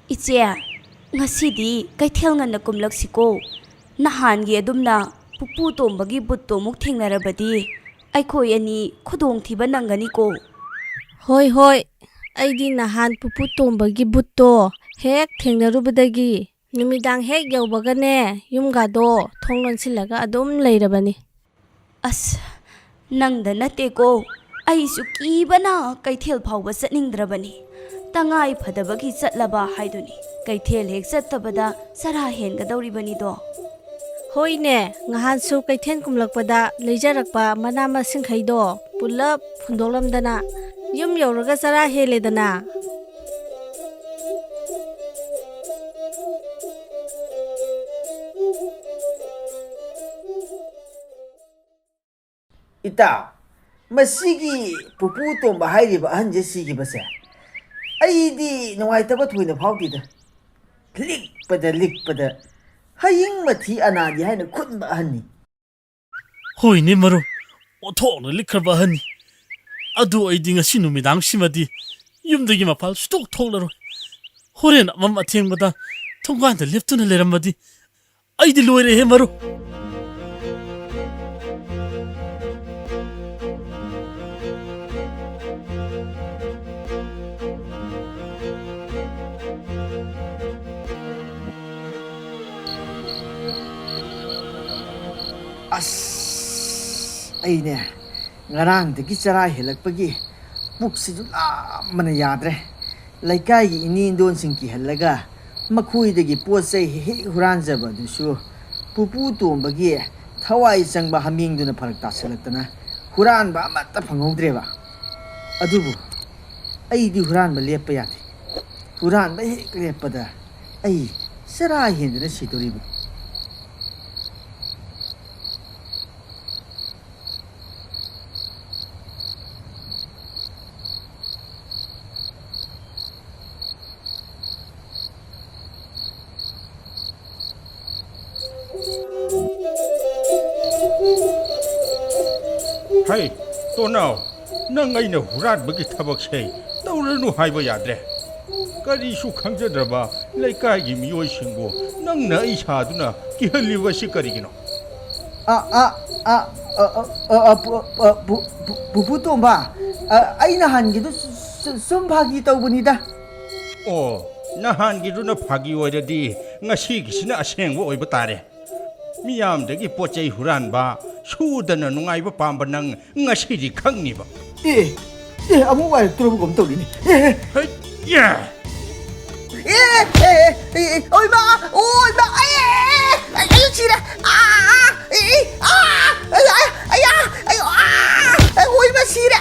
Iche, ngasidi kaithel nganna kumlaksiko. Nahangi adumna pupu tombagi BHOOT muk thengnarabadi aikhoi ani khodong thiba nangani ko. Hoi hoi, aidi nahan pupu tombagi BHOOT hek thengnarubadagi numidang hek yaubagane yumgado thong lonsilaga adum leirabani. As nangda nate ko aisu kibana kaithel phawba chatningdrabani. Tangai phadabagi chatlaba haiduni kaithel hek chattabada sara hengadawribani do. Hoine, ngahansu kaithen kumlakpada leijarakpa mana masing khaido pulap phundolamdana yum yauraga sara heledana. Ita, masigi pupu tomba hairiba ahanje sigi base. Aidi nungaitaba thuina phawtida. Likpada haying mathi anadi haina khunba ahani. Hoi ne maru, othona likraba ahani. Adu aidi ngasi numidang simadi yumdagi mapal stok thoklaro. Horen amam athengbada thongkanda leptuna leramadi aidi loire he maru. Aine ngarang dagi chara helakpagi puksidu lamana yadre laikai gi ini don singki halaga makhui dagi potsai he huranjaba dusu pupu tombagi thawai changba haming duna pharak tasalaktana huran ba amatta phanghodreba adubu aidi huran ba lepa yade huran ba he lepada ai chara hendra sidoribu. Hey, to now, nangai na hurat bagi thabak sei, tauranu haiba yadre. Kari su khangjadraba laikai gi miyoi singbo nangna isaduna kihaliwa sikarigino. Pupu tomba aina hangidu sum bhagi tawbanida. Oh, nahan gi runa phagi oiradi ngasi gisina asengbo oiba tare. Miyamdagi pochai huranba sudana nungaiba pamba nang ngasidi khangniba. Amu wai trobu gom tawlini. Hey, yeah. Oi ba, ayo chira. Oi ba chira.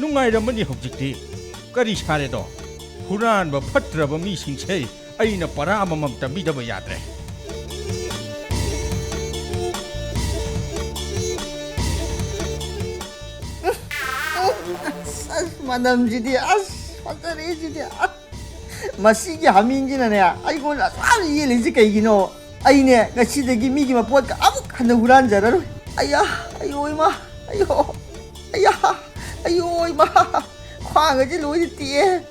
Nungairamani hojikti kari saredo huran ba phatraba mi singse aina para amam tambidaba yadre. Madam jidi fatare jidi masigi haminginane aigo asal yeliji kaigino aine ngasidagi migi mapot ka amuk hana huran jararu ayo ima ayo ima khwanga ji loi tie.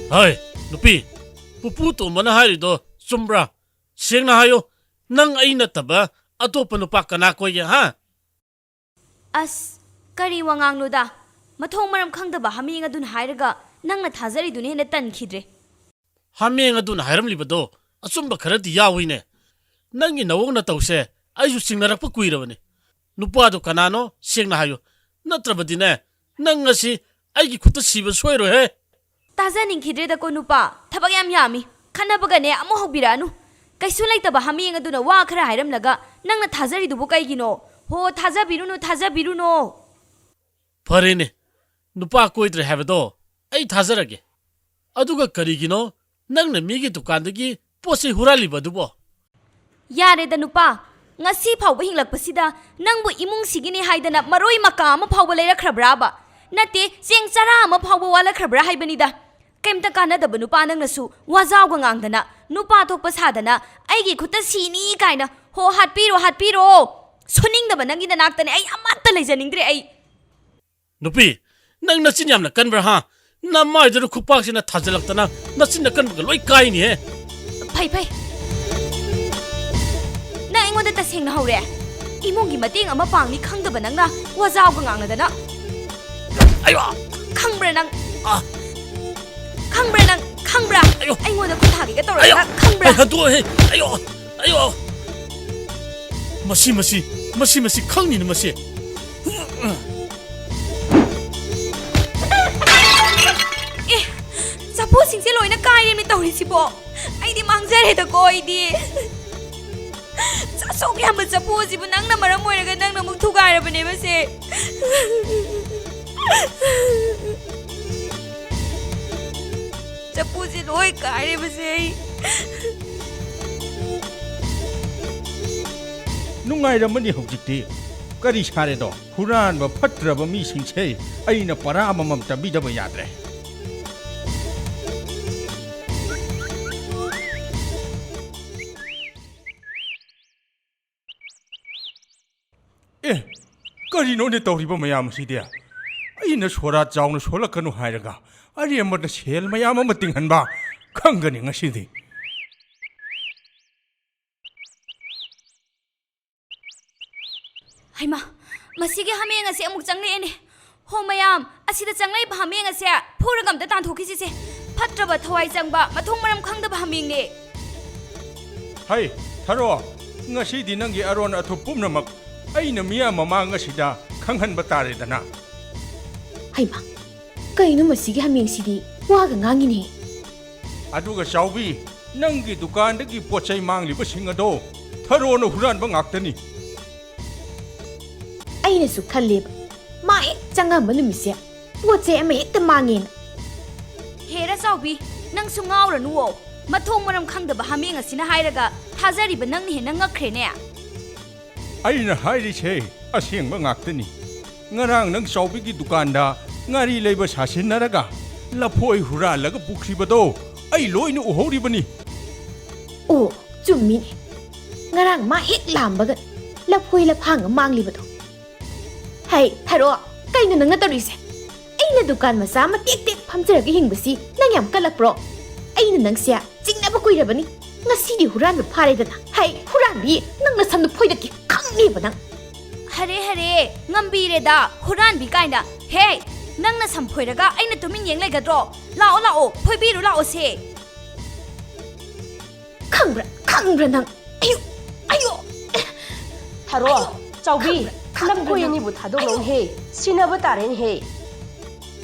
Hai, nupi, pupu tomba hairido chumbra. Sengna hayo, nang aina taba atopa nupa kana koya ha? As kari wangangnuda mathong maram khangdaba haming adun hairaga nangna thazari duni hena tankhidre. Hameng adun hairam libado achumba kharadi yawine. Nangi nawong na tawse aisu singnarakpa kuirabane. Nupado kanano sengna hayo. Natrabadine nang ngasi aigi khuta siba soiro he. Taza ningkhidre da ko nupa thabak yam yami khanabagane amu hobiranu. Kaisu laitaba haming aduna wa khara hairam laga nangna thazari dubu kaigino ho thazabiruno. Farene, nupa koidre habado ai thazarage. Aduga karigino nangna migi dukandagi posi huralibadubo. Yare da nupa ngasi phawba hinglakpasida nangbu imung sigini haidana maroi maka ama phawba leirakhrabraba nate cheng chara ama phawba wala khrabra haibanida ꯀꯩꯝꯇ ꯀꯥꯟꯅꯗꯕ ꯅꯨꯄꯥ ꯅꯪꯅꯁꯨ ꯋꯥꯖꯥꯎꯒ ꯉꯥꯡꯗꯅ ꯅꯨꯄꯥ ꯊꯣꯛꯄ ꯁꯥꯗꯅ ꯑꯩꯒꯤ ꯈꯨꯠꯇ ꯁꯤꯅꯤ ꯀꯥꯏꯅ ꯍꯣ ꯍꯥꯠꯄꯤꯔꯣ ꯍꯥꯠꯄꯤꯔꯣ ꯁꯨꯅꯤꯡꯗꯕ ꯅꯪꯒꯤ ꯅꯥꯛꯇꯅꯦ ꯑꯩ ꯑꯃꯠꯇ ꯂꯩꯖꯅꯤꯡꯗ꯭ꯔꯦ ꯑꯩ ꯅꯨꯄꯤ ꯅꯪ ꯅꯆꯤꯟ ꯌꯥꯝꯅ ꯀꯟꯕ꯭ꯔꯥ ꯍꯥ ꯅꯃꯥꯏꯗꯨꯅ ꯈꯨꯄꯥꯛꯁꯤꯅ ꯊꯥꯖꯤꯜꯂꯛꯇꯅ ꯅꯆꯤꯟꯅ ꯀꯟꯕꯒ ꯂꯣꯏ ꯀꯥꯏꯅꯤꯍꯦ ꯐꯩ ꯐꯩ ꯅꯪ ꯑꯩꯉꯣꯟꯗ ꯇꯁꯦꯡꯅ ꯍꯧꯔꯦ ꯏꯃꯨꯡꯒꯤ ꯃꯇꯦꯡ ꯑꯃ ꯄꯥꯡꯅꯤ ꯈꯪꯗꯕ ꯅꯪꯅ ꯋꯥꯖꯥꯎꯒ ꯉꯥꯡꯅꯗꯅ ꯑꯌꯣ ꯈꯪꯕ꯭ꯔꯥ ꯅꯪ ꯑꯥ ꯈꯪꯕ꯭ꯔꯥ ꯅꯪ ꯈꯪꯕ꯭ꯔꯥ ꯑꯌꯣ ꯑꯩꯉꯣꯟꯗ ꯈꯨꯠꯊꯥꯒꯦꯒ ꯑꯌꯣ ꯇꯧꯔꯒ ꯈꯪꯕ꯭ꯔꯥ ꯍꯟꯗꯣꯛꯑꯣꯍꯦ ꯑꯌꯣ ꯑꯌꯣ ꯃꯁꯤ ꯈꯪꯅꯤꯅ ꯃꯁꯤ ꯑꯦ ꯆꯐꯨꯁꯤꯡꯁꯦ ꯂꯣꯏꯅ ꯀꯥꯏꯔꯦꯃꯤ ꯇꯧꯔꯤꯁꯤꯕꯣ ꯑꯩꯗꯤ ꯃꯥꯡꯖꯔꯦꯗꯀꯣ ꯑꯩꯗꯤ ꯆꯥꯁꯣꯛ ꯌꯥꯝꯕ ꯆꯐꯨ ꯑꯁꯤꯕꯨ ꯅꯪꯅ ꯃꯔꯝ ꯑꯣꯏꯔꯒ ꯅꯪꯅ ꯑꯃꯨꯛ ꯊꯨꯒꯥꯏꯔꯕꯅꯦ ꯃꯁꯦ ꯆꯐꯨꯁꯤ ꯂꯣꯏ ꯀꯥꯏꯔꯦꯕꯁꯦ ꯑꯩ ꯅꯨꯡꯉꯥꯏꯔꯝꯃꯅꯤ ꯍꯧꯖꯤꯛꯇꯤ ꯀꯔꯤ ꯁꯥꯔꯦꯗꯣ ꯍꯨꯔꯥꯟꯕ ꯐꯠꯇ꯭ꯔꯕ ꯃꯤꯁꯤꯡꯁꯦ ꯑꯩꯅ ꯄꯔꯥ ꯑꯃꯃꯝ ꯇꯝꯕꯤꯗꯕ ꯌꯥꯗ꯭ꯔꯦ ꯑꯦ ꯀꯔꯤꯅꯣꯅꯦ ꯇꯧꯔꯤꯕ ꯃꯌꯥꯝ ꯑꯁꯤꯗꯤ ꯑꯩꯅ ꯁꯣꯔꯥ ꯆꯥꯎꯅ ꯁꯣꯜꯂꯛꯀꯅꯨ ꯍꯥꯏꯔꯒ ꯑꯔꯦꯝꯕꯗ ꯁꯦꯜ ꯃꯌꯥꯝ ꯑꯃ ꯇꯤꯡꯍꯟꯕ ꯈꯪꯒꯅꯤ ꯉꯁꯤꯗꯤ ꯍꯩꯃꯥ ꯃꯁꯤꯒꯤ ꯍꯥꯃꯦꯡ ꯑꯁꯦ ꯑꯃꯨꯛ ꯆꯪꯂꯛꯑꯦꯅꯦ ꯍꯣ ꯃꯌꯥꯝ ꯑꯁꯤꯗ ꯆꯪꯂꯛꯏꯕ ꯍꯥꯃꯦꯡ ꯑꯁꯦ ꯐꯨꯔꯒ ꯑꯝꯇ ꯇꯥꯟꯊꯣꯛꯈꯤꯁꯤꯁꯦ ꯐꯠꯇ꯭ꯔꯕ ꯊꯋꯥꯏ ꯆꯪꯕ ꯃꯊꯣꯡ ꯃꯔꯝ ꯈꯪꯗꯕ ꯍꯥꯃꯦꯡꯅꯦ ꯍꯩ ꯊꯔꯣ ꯉꯁꯤꯗꯤ ꯅꯪꯒꯤ ꯑꯔꯣꯟ ꯑꯊꯨꯞ ꯄꯨꯝꯅꯃꯛ ꯑꯩꯅ ꯃꯤꯌꯥꯝ ꯃꯃꯥꯡ ꯑꯁꯤꯗ ꯈꯪꯍꯟꯕ ꯇꯥꯔꯦꯗꯅ ꯍꯩꯃꯥ ꯀꯩꯅꯣ ꯃꯁꯤꯒꯤ ꯍꯥꯃꯦꯡꯁꯤꯗꯤ ꯋꯥꯒ ꯉꯥꯡꯉꯤꯅꯦ ꯑꯗꯨꯒ ꯆꯥꯎꯕꯤ ꯅꯪꯒꯤ ꯗꯨꯀꯥꯟꯗꯒꯤ ꯄꯣꯠꯆꯩ ꯃꯥꯡꯂꯤꯕꯁꯤꯡ ꯑꯗꯣ ꯊꯔꯣꯅ ꯍꯨꯔꯥꯟꯕ ꯉꯥꯛꯇꯅꯤ ꯑꯩꯅꯁꯨ ꯈꯜꯂꯦꯕ ꯃꯥ ꯍꯦꯛ ꯆꯪꯉꯝꯕ ꯅꯨꯃꯤꯠꯁꯦ ꯄꯣꯠ ꯆꯩ ꯑꯃ ꯍꯦꯛꯇ ꯃꯥꯡꯉꯦꯅ ꯍꯦꯔ ꯆꯥꯎꯕꯤ ꯅꯪꯁꯨ ꯉꯥꯎꯔꯅꯨꯋꯣ ꯃꯊꯣꯡ ꯃꯔꯝ ꯈꯪꯗꯕ ꯍꯥꯃꯦꯡ ꯑꯁꯤꯅ ꯍꯥꯏꯔꯒ ꯊꯥꯖꯔꯤꯕ ꯅꯪꯅ ꯍꯦꯟꯅ ꯉꯛꯈ꯭ꯔꯦꯅꯦ ꯑꯩꯅ ꯍꯥꯏꯔꯤꯁꯦ ꯑꯁꯦꯡꯕ ꯉꯥꯛꯇꯅꯤ ꯉꯔꯥꯡ ꯅꯪ ꯆꯥꯎꯕꯤꯒꯤ ꯗꯨꯀꯥꯟꯗ ꯉꯥꯔꯤ ꯂꯩꯕ ꯁꯥꯁꯤꯟꯅꯔꯒ ꯂꯐꯣꯏ ꯍꯨꯔꯥꯜꯂꯒ ꯄꯨꯈ꯭ꯔꯤꯕꯗꯣ ꯑꯩ ꯂꯣꯏꯅ ꯎꯍꯧꯔꯤꯕꯅꯤ ꯑꯣ ꯆꯨꯝꯃꯤꯅꯦ ꯉꯔꯥꯡ ꯃꯥ ꯍꯦꯛ ꯂꯥꯝꯕꯒ ꯂꯐꯣꯏ ꯂꯐꯥꯡꯒ ꯃꯥꯡꯂꯤꯕꯗꯣ ꯍꯩ ꯊꯔꯣ ꯀꯩꯅꯣ ꯅꯪꯅ ꯇꯧꯔꯤꯁꯦ ꯑꯩꯅ ꯗꯨꯀꯥꯟ ꯃꯆꯥ ꯑꯃ ꯇꯦꯛ ꯇꯦꯛ ꯐꯝꯖꯔꯒ ꯍꯤꯡꯕꯁꯤ ꯅꯪ ꯌꯥꯝ ꯀꯜꯂꯛꯄ꯭ꯔꯣ ꯑꯩꯅ ꯅꯪꯁꯦ ꯆꯤꯡꯅꯕ ꯀꯨꯏꯔꯕꯅꯤ ꯉꯁꯤꯗꯤ ꯍꯨꯔꯥꯟꯕ ꯐꯥꯔꯦꯗꯅ ꯍꯩ ꯍꯨꯔꯥꯟꯕꯤ ꯅꯪꯅ ꯁꯝꯅ ꯐꯣꯏꯗꯠꯀꯦ ꯈꯪꯅꯦꯕ ꯅꯪ ꯍꯔꯦ ꯍꯔꯦ ꯉꯝꯕꯤꯔꯦꯗ ꯍꯨꯔꯥꯟꯕꯤ ꯀꯥꯏꯅ ꯍꯦ ꯅꯪꯅ ꯁꯝꯐꯣꯏꯔꯒ ꯑꯩꯅ ꯇꯨꯃꯤꯟ ꯌꯦꯡ ꯂꯩꯒꯗ꯭ꯔꯣ ꯂꯥꯛꯑꯣ ꯂꯥꯛꯑꯣ ꯐꯣꯏꯕꯤꯔꯨ ꯂꯥꯛꯑꯣꯁꯦ ꯈꯪꯕ꯭ꯔꯥ ꯅꯪ ꯑꯌꯨ ꯑꯌꯨ ꯊꯥꯔꯣ ꯆꯥꯎꯕꯤ ꯂꯐꯣꯏ ꯑꯅꯤꯕꯨ ꯊꯥꯗꯣꯛꯂꯛꯎꯍꯦ ꯁꯤꯟꯅꯕ ꯇꯥꯔꯦꯅꯦꯍꯦ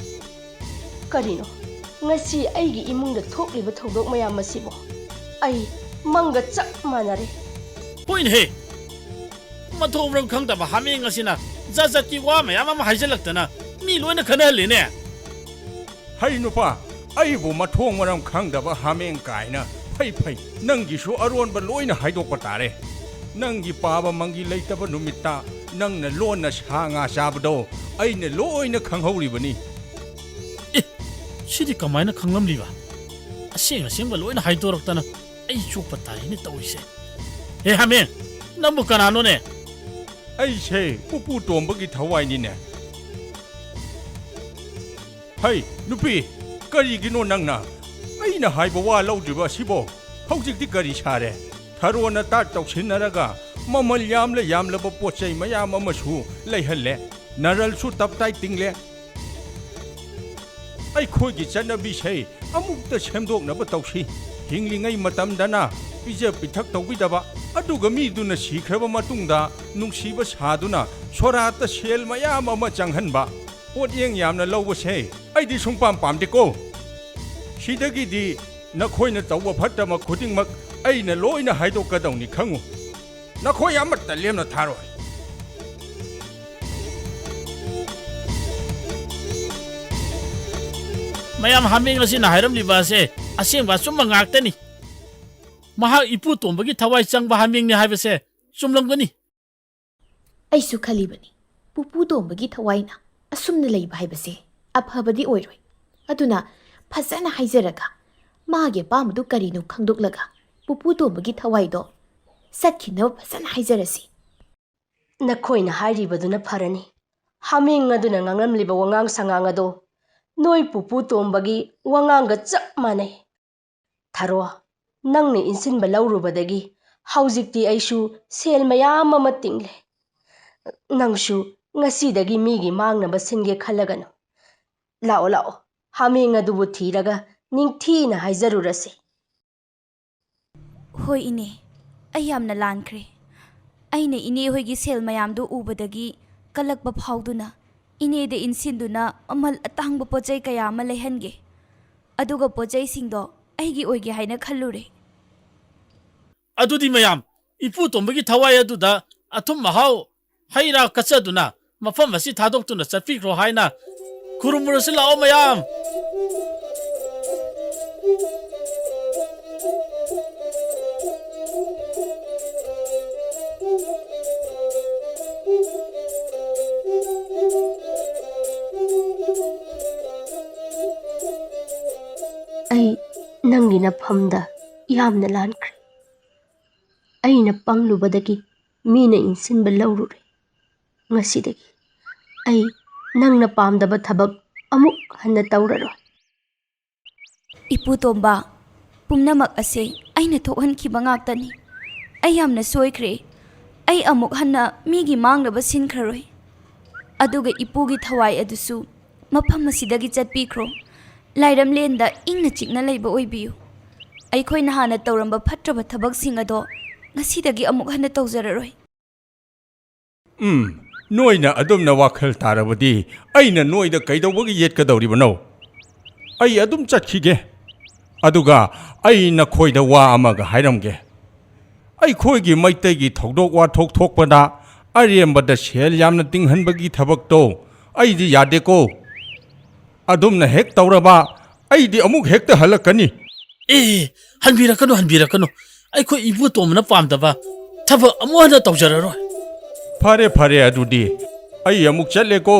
ꯀꯔꯤꯅꯣ ꯉꯁꯤ ꯑꯩꯒꯤ ꯏꯃꯨꯡꯗ ꯊꯣꯛꯂꯤꯕ ꯊꯧꯗꯣꯛ ꯃꯌꯥꯝ ꯑꯁꯤꯕꯨ ꯑꯩ ꯃꯪꯒ ꯆꯞ ꯃꯥꯟꯅꯔꯦ ꯍꯣꯏꯅꯦꯍꯦ ꯃꯊꯣꯡ ꯃꯔꯝ ꯈꯪꯗꯕ ꯍꯥꯃꯦꯡ ꯑꯁꯤꯅ ꯖꯥꯠꯀꯤ ꯋꯥ ꯃꯌꯥꯝ ꯑꯃ ꯍꯥꯏꯖꯤꯜꯂꯛꯇꯅ ꯃꯤ ꯂꯣꯏꯅ ꯈꯟꯅꯍꯜꯂꯤꯅꯦ ꯍꯩ ꯅꯨꯄꯥ ꯑꯩꯕꯨ ꯃꯊꯣꯡ ꯃꯔꯝ ꯈꯪꯗꯕ ꯍꯥꯃꯦꯡ ꯀꯥꯏꯅ ꯐꯩ ꯅꯪꯒꯤꯁꯨ ꯑꯔꯣꯟꯕ ꯂꯣꯏꯅ ꯍꯥꯏꯗꯣꯛꯄ ꯇꯥꯔꯦ ꯅꯪꯒꯤ ꯄꯥꯕ ꯃꯪꯒꯤ ꯂꯩꯇꯕ ꯅꯨꯃꯤꯠꯇ ꯅꯪꯅ ꯂꯣꯟꯅ ꯁꯥ ꯉꯥ ꯆꯥꯕꯗꯣ ꯑꯩꯅ ꯂꯣꯏꯅ ꯈꯪꯍꯧꯔꯤꯕꯅꯤ ꯑꯦ ꯁꯤꯗꯤ ꯀꯃꯥꯏꯅ ꯈꯪꯂꯝꯂꯤꯕ ꯑꯁꯦꯡꯕ ꯂꯣꯏꯅ ꯍꯥꯏꯗꯣꯔꯛꯇꯅ ꯑꯩ ꯆꯣꯞꯄ ꯇꯥꯔꯤꯅꯦ ꯇꯧꯔꯤꯁꯦ ꯍꯦ ꯍꯥꯃꯦꯡ ꯅꯪꯕꯨ ꯀꯅꯥꯅꯣꯅꯦ ꯑꯩꯁꯦ ꯄꯨꯄꯨ ꯇꯣꯝꯕꯒꯤ ꯊꯋꯥꯏꯅꯤꯅꯦ ꯍꯩ ꯅꯨꯄꯤ ꯀꯔꯤꯒꯤꯅꯣ ꯅꯪꯅ ꯑꯩꯅ ꯍꯥꯏꯕ ꯋꯥ ꯂꯧꯗ꯭ꯔꯤꯕ ꯑꯁꯤꯕꯣ ꯍꯧꯖꯤꯛꯇꯤ ꯀꯔꯤ ꯁꯥꯔꯦ ꯊꯔꯣꯅ ꯇꯥꯠ ꯇꯧꯁꯤꯟꯅꯔꯒ ꯃꯃꯜ ꯌꯥꯝꯂꯕ ꯄꯣꯠꯆꯩ ꯃꯌꯥꯝ ꯑꯃꯁꯨ ꯂꯩꯍꯜꯂꯦ ꯅꯔꯜꯁꯨ ꯇꯞꯇꯥꯏ ꯇꯤꯡꯂꯦ ꯑꯩꯈꯣꯏꯒꯤ ꯆꯠꯅꯕꯤꯁꯦ ꯑꯃꯨꯛꯇ ꯁꯦꯝꯗꯣꯛꯅꯕ ꯇꯧꯁꯤ ꯍꯤꯡꯂꯤꯉꯩ ꯃꯇꯝꯗꯅ ꯄꯤꯖ ꯄꯤꯊꯛ ꯇꯧꯕꯤꯗꯕ ꯑꯗꯨꯒ ꯃꯤꯗꯨꯅ ꯁꯤꯈ꯭ꯔꯕ ꯃꯇꯨꯡꯗ ꯅꯨꯡꯁꯤꯕ ꯁꯥꯗꯨꯅ ꯁꯣꯔꯥꯠꯇ ꯁꯦꯜ ꯃꯌꯥꯝ ꯑꯃ ꯆꯪꯍꯟꯕ ꯄꯣꯠꯌꯦꯡ ꯌꯥꯝꯅ ꯂꯧꯕꯁꯦ ꯑꯩꯗꯤ ꯁꯨꯡꯄꯥꯝ ꯄꯥꯝꯗꯦꯀꯣ ꯁꯤꯗꯒꯤꯗꯤ ꯅꯈꯣꯏꯅ ꯇꯧꯕ ꯐꯠꯇꯕ ꯈꯨꯗꯤꯡꯃꯛ ꯑꯩꯅ ꯂꯣꯏꯅ ꯍꯥꯏꯗꯣꯛꯀꯗꯧꯅꯤ ꯈꯪꯉꯨ ꯅꯈꯣꯏ ꯑꯃꯠꯇ ꯂꯦꯝꯅ ꯊꯥꯔꯣꯏ ꯃꯌꯥꯝ ꯍꯥꯃꯦꯡ ꯑꯁꯤꯅ ꯍꯥꯏꯔꯝꯂꯤꯕ ꯑꯁꯦ ꯑꯁꯦꯡꯕ ꯑꯆꯨꯝꯕ ꯉꯥꯛꯇꯅꯤ ꯃꯍꯥꯛ ꯏꯄꯨ ꯇꯣꯝꯕꯒꯤ ꯊꯋꯥꯏ ꯆꯪꯕ ꯍꯥꯃꯦꯡꯅꯤ ꯍꯥꯏꯕꯁꯦ ꯆꯨꯝꯂꯝꯒꯅꯤ ꯑꯩꯁꯨ ꯈꯜꯂꯤꯕꯅꯤ ꯄꯨꯄꯨ ꯇꯣꯝꯕꯒꯤ ꯊꯋꯥꯏꯅ ꯑꯁꯨꯝꯅ ꯂꯩꯕ ꯍꯥꯏꯕꯁꯦ ꯑꯐꯕꯗꯤ ꯑꯣꯏꯔꯣꯏ ꯑꯗꯨꯅ ꯐꯖꯅ ꯍꯥꯏꯖꯔꯒ ꯃꯥꯒꯤ ꯑꯄꯥꯝꯕꯗꯨ ꯀꯔꯤꯅꯣ ꯈꯪꯗꯣꯛꯂꯒ ꯄꯨꯄꯨ ꯇꯣꯝꯕꯒꯤ ꯊꯋꯥꯏꯗꯣ ꯆꯠꯈꯤꯅꯕ ꯐꯖꯅ ꯍꯥꯏꯖꯔꯁꯤ. ꯅꯈꯣꯏꯅ ꯍꯥꯏꯔꯤꯕꯗꯨꯅ ꯐꯔꯅꯤ. ꯍꯥꯃꯦꯡ ꯑꯗꯨꯅ ꯉꯥꯡꯂꯝꯂꯤꯕ ꯋꯥꯉꯥꯡ ꯁꯉꯥꯡ ꯑꯗꯣ ꯅꯣꯏ ꯄꯨꯄꯨ ꯇꯣꯝꯕꯒꯤ ꯋꯥꯉꯥꯡꯒ ꯆꯞ ꯃꯥꯟꯅꯩ. ꯊꯥꯔꯣ, ꯅꯪꯅ ꯏꯟꯁꯤꯟꯕ ꯂꯧꯔꯨꯕꯗꯒꯤ ꯍꯧꯖꯤꯛꯇꯤ ꯑꯩꯁꯨ ꯁꯦꯜ ꯃꯌꯥꯝ ꯑꯃ ꯇꯤꯡꯂꯦ. ꯅꯪꯁꯨ ꯉꯁꯤꯗꯒꯤ ꯃꯤꯒꯤ ꯃꯥꯡꯅꯕ ꯁꯤꯟꯒꯦ ꯈꯜꯂꯒꯅꯨ. ꯂꯥꯛꯑꯣ ꯂꯥꯛꯑꯣ, ꯍꯥꯃꯦꯡ ꯑꯗꯨꯕꯨ ꯊꯤꯔꯒ ꯅꯤꯡꯊꯤꯅ ꯍꯥꯏꯖꯔꯨꯔꯁꯤ. ꯍꯣꯏ ꯏꯅꯦ, ꯑꯩ ꯌꯥꯝꯅ ꯂꯥꯟꯈ꯭ꯔꯦ. ꯑꯩꯅ ꯏꯅꯦ ꯍꯣꯏꯒꯤ ꯁꯦꯜ ꯃꯌꯥꯝꯗꯨ ꯎꯕꯗꯒꯤ ꯀꯜꯂꯛꯄ ꯐꯥꯎꯗꯨꯅ ꯏꯅꯦꯗ ꯏꯟꯁꯤꯟꯗꯨꯅ ꯃꯃꯜ ꯑꯇꯥꯡꯕ ꯄꯣꯠꯆꯩ ꯀꯌꯥ ꯑꯃ ꯂꯩꯍꯟꯒꯦ. ꯑꯗꯨꯒ ꯄꯣꯠꯆꯩꯁꯤꯡꯗꯣ ꯑꯩꯒꯤ ꯑꯣꯏꯒꯦ ꯍꯥꯏꯅ ꯈꯜꯂꯨꯔꯦ. ꯑꯗꯨꯗꯤ ꯃꯌꯥꯝ ꯏꯄꯨ ꯇꯣꯝꯕꯒꯤ ꯊꯋꯥꯏ ꯑꯗꯨꯗ ꯑꯊꯨꯝ ꯃꯍꯥꯎ ꯍꯩ ꯔꯥ ꯀꯠꯆꯗꯨꯅ ꯃꯐꯝ ꯑꯁꯤ ꯊꯥꯗꯣꯛꯇꯨꯅ ꯆꯠꯄꯤꯈ꯭ꯔꯣ ꯍꯥꯏꯅ ꯈꯨꯔꯨꯝꯃꯨꯔꯁꯤ. ꯂꯥꯛꯑꯣ ꯃꯌꯥꯝ. ꯑꯩ ꯅꯪꯒꯤ ꯅꯐꯝꯗ ꯌꯥꯝꯅ ꯂꯥꯟꯈ꯭ꯔꯦ. ꯑꯩꯅ ꯄꯪꯂꯨꯕꯗꯒꯤ ꯃꯤꯅ ꯏꯟꯁꯤꯟꯕ ꯂꯧꯔꯨꯔꯦ. ꯉꯁꯤꯗꯒꯤ ꯑꯩ ꯅꯪꯅ ꯄꯥꯝꯗꯕ ꯊꯕꯛ ꯑꯃꯨꯛ ꯍꯟꯅ ꯇꯧꯔꯔꯣꯏ. ꯏꯄꯨ ꯇꯣꯝꯕ, ꯄꯨꯝꯅꯃꯛ ꯑꯁꯦ ꯑꯩꯅ ꯊꯣꯛꯍꯟꯈꯤꯕ ꯉꯥꯛꯇꯅꯤ. ꯑꯩ ꯌꯥꯝꯅ ꯁꯣꯏꯈ꯭ꯔꯦ. ꯑꯩ ꯑꯃꯨꯛ ꯍꯟꯅ ꯃꯤꯒꯤ ꯃꯥꯡꯅꯕ ꯁꯤꯟꯈ꯭ꯔꯔꯣꯏ. ꯑꯗꯨꯒ ꯏꯄꯨꯒꯤ ꯊꯋꯥꯏ ꯑꯗꯨꯁꯨ ꯃꯐꯝ ꯑꯁꯤꯗꯒꯤ ꯆꯠꯄꯤꯈ꯭ꯔꯣ. ꯂꯥꯏꯔꯝꯂꯦꯟꯗ ꯏꯪꯅ ꯆꯤꯛꯅ ꯂꯩꯕ ꯑꯣꯏꯕꯤꯌꯨ. ꯑꯩꯈꯣꯏꯅ ꯍꯥꯟꯅ ꯇꯧꯔꯝꯕ ꯐꯠꯇ꯭ꯔꯕ ꯊꯕꯛꯁꯤꯡ ꯑꯗꯣ ꯉꯁꯤꯗꯒꯤ ꯑꯃꯨꯛ ꯍꯟꯅ ꯇꯧꯖꯔꯔꯣꯏ. ꯅꯣꯏꯅ ꯑꯗꯨꯝꯅ ꯋꯥꯈꯜ ꯇꯥꯔꯕꯗꯤ ꯑꯩꯅ ꯅꯣꯏꯗ ꯀꯩꯗꯧꯕꯒꯤ ꯌꯦꯠꯀꯗꯧꯔꯤꯕꯅꯣ? ꯑꯩ ꯑꯗꯨꯝ ꯆꯠꯈꯤꯒꯦ. ꯑꯗꯨꯒ ꯑꯩ ꯅꯈꯣꯏꯗ ꯋꯥ ꯑꯃꯒ ꯍꯥꯏꯔꯝꯒꯦ. ꯑꯩꯈꯣꯏꯒꯤ ꯃꯩꯇꯩꯒꯤ ꯊꯧꯗꯣꯛ ꯋꯥꯊꯣꯛ ꯊꯣꯛꯄꯗ ꯑꯔꯦꯝꯕꯗ ꯁꯦꯜ ꯌꯥꯝꯅ ꯇꯤꯡꯍꯟꯕꯒꯤ ꯊꯕꯛꯇꯣ ꯑꯩꯗꯤ ꯌꯥꯗꯦꯀꯣ. ꯑꯗꯨꯝꯅ ꯍꯦꯛ ꯇꯧꯔꯕ ꯑꯩꯗꯤ ꯑꯃꯨꯛ ꯍꯦꯛꯇ ꯍꯜꯂꯛꯀꯅꯤ. ꯍꯟꯕꯤꯔꯛꯀꯅꯨ ꯍꯟꯕꯤꯔꯛꯀꯅꯨ. ꯑꯩꯈꯣꯏ ꯏꯄꯨ ꯇꯣꯝꯕꯅ ꯄꯥꯝꯗꯕ ꯊꯕꯛ ꯑꯃꯨꯛ ꯍꯟꯅ ꯇꯧꯖꯔꯔꯣꯏ. ꯐꯔꯦ ꯐꯔꯦ, ꯑꯗꯨꯗꯤ ꯑꯩ ꯑꯃꯨꯛ ꯆꯠꯂꯦꯀꯣ.